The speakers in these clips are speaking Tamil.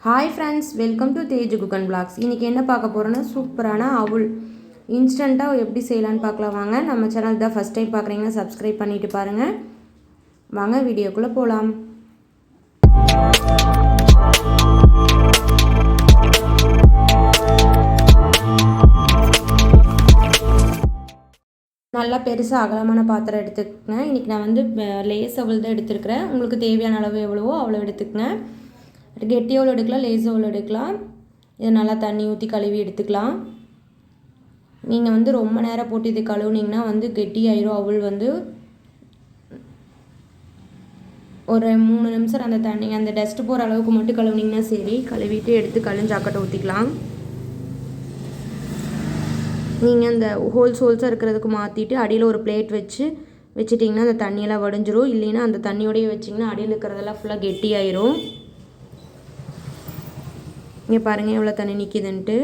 Hi friends, welcome to Tej cooking blogs. இன்றைக்கி என்ன பார்க்க போகிறோன்னா சூப்பரான அவுல் இன்ஸ்டண்ட்டாக எப்படி செய்யலான்னு பார்க்கலாம் வாங்க. நம்ம சேனல் தான் ஃபஸ்ட் டைம் பார்க்குறீங்கன்னா சப்ஸ்கிரைப் பண்ணிவிட்டு பாருங்கள். வாங்க வீடியோக்குள்ளே போகலாம். நல்லா பெருசாக அகலமான பாத்திரம் எடுத்துக்கங்க. இன்றைக்கி நான் வந்து லேஸ் அவள் தான் எடுத்துருக்கிறேன். உங்களுக்கு தேவையான அளவு எவ்வளவோ அவ்வளோ எடுத்துக்கங்க. கெட்டி அவுள் எடுக்கலாம், லேஸ் அவுள் எடுக்கலாம். இதை நல்லா தண்ணி ஊற்றி கழுவி எடுத்துக்கலாம். நீங்கள் வந்து ரொம்ப நேரம் போட்டு இது கழுவுனிங்கன்னா வந்து கெட்டி ஆயிரும். அவுள் வந்து ஒரு 3 நிமிஷம் அந்த தண்ணி அந்த டஸ்ட்டு போகிற அளவுக்கு மட்டும் கழுவுனிங்கன்னா சரி. கழுவிட்டு எடுத்து கழிஞ்சாக்கட்டை ஊற்றிக்கலாம். நீங்கள் அந்த ஹோல்ஸாக இருக்கிறதுக்கு மாற்றிட்டு அடியில் ஒரு பிளேட் வச்சுட்டிங்கன்னா அந்த தண்ணியெல்லாம் வடிஞ்சிரும். இல்லைன்னா அந்த தண்ணியோடையே வச்சிங்கன்னா அடியில் இருக்கிறதெல்லாம் ஃபுல்லாக கெட்டி ஆயிரும். இங்கே பாருங்கள் எவ்வளோ தண்ணி நிற்கிதுன்ட்டு.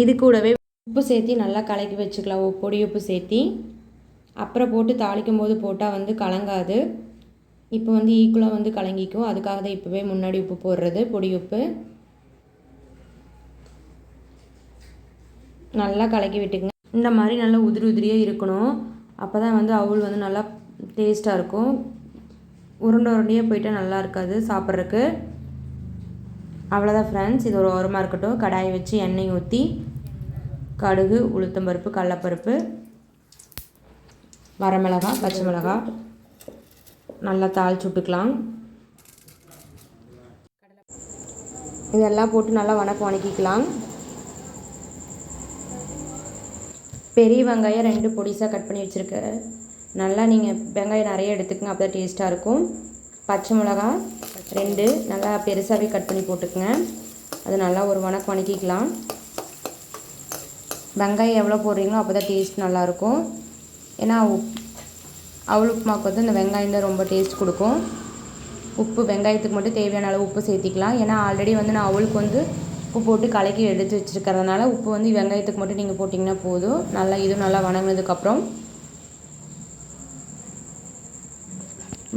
இது கூடவே உப்பு சேர்த்தி நல்லா கலக்கி வச்சுக்கலாம். பொடி உப்பு சேர்த்தி அப்புறம் போட்டு தாளிக்கும் போது போட்டால் வந்து கலங்காது. இப்போ வந்து ஈக்குவலாக வந்து கலங்கிக்கும். அதுக்காக தான் இப்போவே முன்னாடி உப்பு போடுறது. பொடி உப்பு நல்லா கலக்கி விட்டுக்குங்க. இந்த மாதிரி நல்லா உதிரியாக இருக்கணும். அப்போ தான் வந்து அவுள் வந்து நல்லா டேஸ்ட்டாக இருக்கும். உருண்டையாக போயிட்டால் நல்லா இருக்காது சாப்பிட்றதுக்கு. அவ்வளோதான் ஃப்ரெண்ட்ஸ், இது ஒரு ஓரமாக இருக்கட்டும். கடாயை வச்சு எண்ணெய் ஊற்றி கடுகு, உளுத்தம்பருப்பு, கடலப்பருப்பு, வரமிளகாய், பச்சை மிளகாய் நல்லா தாளிச்சு விட்டுக்கலாம். இதெல்லாம் போட்டு நல்லா வணக்கிக்கலாம். பெரிய வெங்காயம் 2 பொடிசாக கட் பண்ணி வச்சுருக்கேன். நல்லா நீங்கள் வெங்காயம் நிறைய எடுத்துக்கங்க, அப்போ தான் டேஸ்ட்டாக இருக்கும். பச்சை மிளகா 2 நல்லா பெருசாகவே கட் பண்ணி போட்டுக்குங்க. அது நல்லா ஒரு வணக்கிக்கலாம். வெங்காயம் எவ்வளோ போடுறீங்களோ அப்போ தான் டேஸ்ட் நல்லாயிருக்கும். ஏன்னா அவுள் உப்புமாவுக்கு வந்து இந்த வெங்காயம் தான் ரொம்ப டேஸ்ட் கொடுக்கும். உப்பு வெங்காயத்துக்கு மட்டும் தேவையான அளவு உப்பு சேர்த்திக்கலாம். ஏன்னா ஆல்ரெடி வந்து நான் அவுளுக்கு வந்து உப்பு போட்டு கலக்கி எடுத்து வச்சுருக்கிறதுனால உப்பு வந்து வெங்காயத்துக்கு மட்டும் நீங்கள் போட்டிங்கன்னா போதும். நல்லா இது நல்லா வணங்கினதுக்கப்புறம்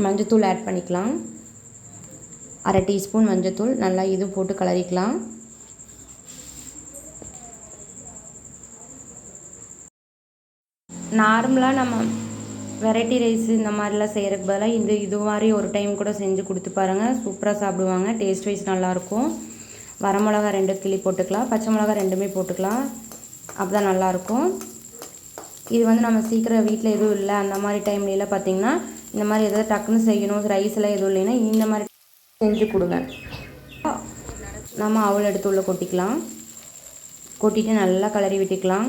மஞ்சத்தூள் ஆட் பண்ணிக்கலாம். 1/2 டீஸ்பூன் மஞ்சத்தூள் நல்லா இது போட்டு கலரிக்கலாம். நார்மலாக நம்ம வெரைட்டி ரைஸ் இந்த மாதிரிலாம் செய்கிறதுக்கு பதிலாக இது மாதிரி ஒரு டைம் கூட செஞ்சு கொடுத்து பாருங்கள். சூப்பராக சாப்பிடுவாங்க. டேஸ்ட் வைஸ் நல்லாயிருக்கும். வரமிளகா 2 கிள்ளி போட்டுக்கலாம். பச்சை மிளகா 2மே போட்டுக்கலாம். அப்போ தான் நல்லாயிருக்கும். இது வந்து நம்ம சீக்கிரம் வீட்டில் எதுவும் இல்லை அந்த மாதிரி டைம்லாம் பார்த்திங்கன்னா இந்த மாதிரி எதாவது டக்குன்னு செய்யணும், ரைஸ்லாம் எதுவும் இல்லைன்னா இந்த மாதிரி செஞ்சு கொடுங்க. நம்ம அவுள் எடுத்து உள்ள கொட்டிக்கலாம். கொட்டிட்டு நல்லா கலரி விட்டுக்கலாம்.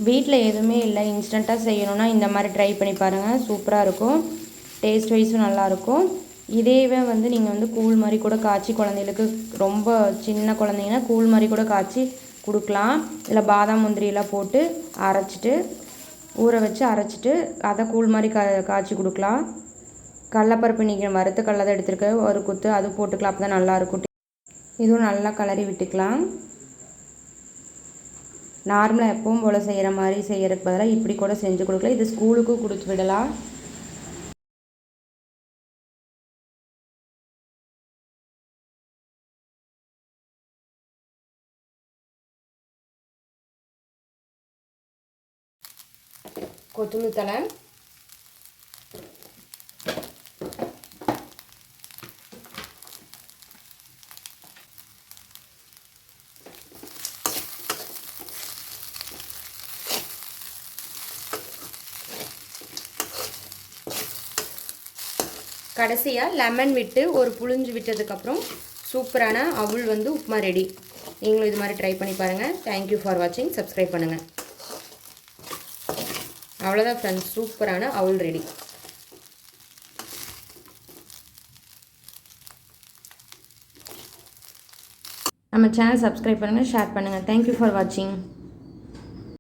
வீட்டில் எதுவுமே இல்லை, இன்ஸ்டண்ட்டாக செய்யணுன்னா இந்த மாதிரி ட்ரை பண்ணி பாருங்கள். சூப்பராக இருக்கும். டேஸ்ட் வைஸும் நல்லாயிருக்கும். இதேவே வந்து நீங்கள் வந்து கூழ் மாதிரி கூட காய்ச்சி குழந்தைகளுக்கு, ரொம்ப சின்ன குழந்தைங்கன்னா கூழ் மாதிரி கூட காய்ச்சி கொடுக்கலாம். இல்லை பாதாம் முந்திரியெல்லாம் போட்டு அரைச்சிட்டு ஊற வச்சு அரைச்சிட்டு அதை கூழ் மாதிரி காய்ச்சி கொடுக்கலாம். கடலப்பருப்பு நீங்கள் வறுத்த கடலை தான் எடுத்துருக்க, ஒரு குத்து அது போட்டுக்கலாம். அப்போ தான் நல்லாயிருக்கும். இதுவும் நல்லா கலரி விட்டுக்கலாம். நார்மலாக எப்பவும் போல் செய்கிற மாதிரி செய்கிறதுக்கு பதிலாக இப்படி கூட செஞ்சு கொடுக்கலாம். இது ஸ்கூலுக்கும் கொடுத்து விடலாம். கொத்தமல்லி தழை, கடைசியாக லெமன் விட்டு ஒரு புழிஞ்சு விட்டதுக்கப்புறம் சூப்பரான அவுள் வந்து உப்புமா ரெடி. நீங்களும் இது மாதிரி ட்ரை பண்ணி பாருங்கள். தேங்க்யூ ஃபார் வாட்சிங். சப்ஸ்கிரைப் பண்ணுங்கள். அவ்வளோதான் ஃப்ரெண்ட்ஸ், சூப்பரான அவுள் ரெடி. நம்ம சேனல் சப்ஸ்கிரைப் பண்ணுங்கள், ஷேர் பண்ணுங்கள். தேங்க்யூ ஃபார் வாட்சிங்.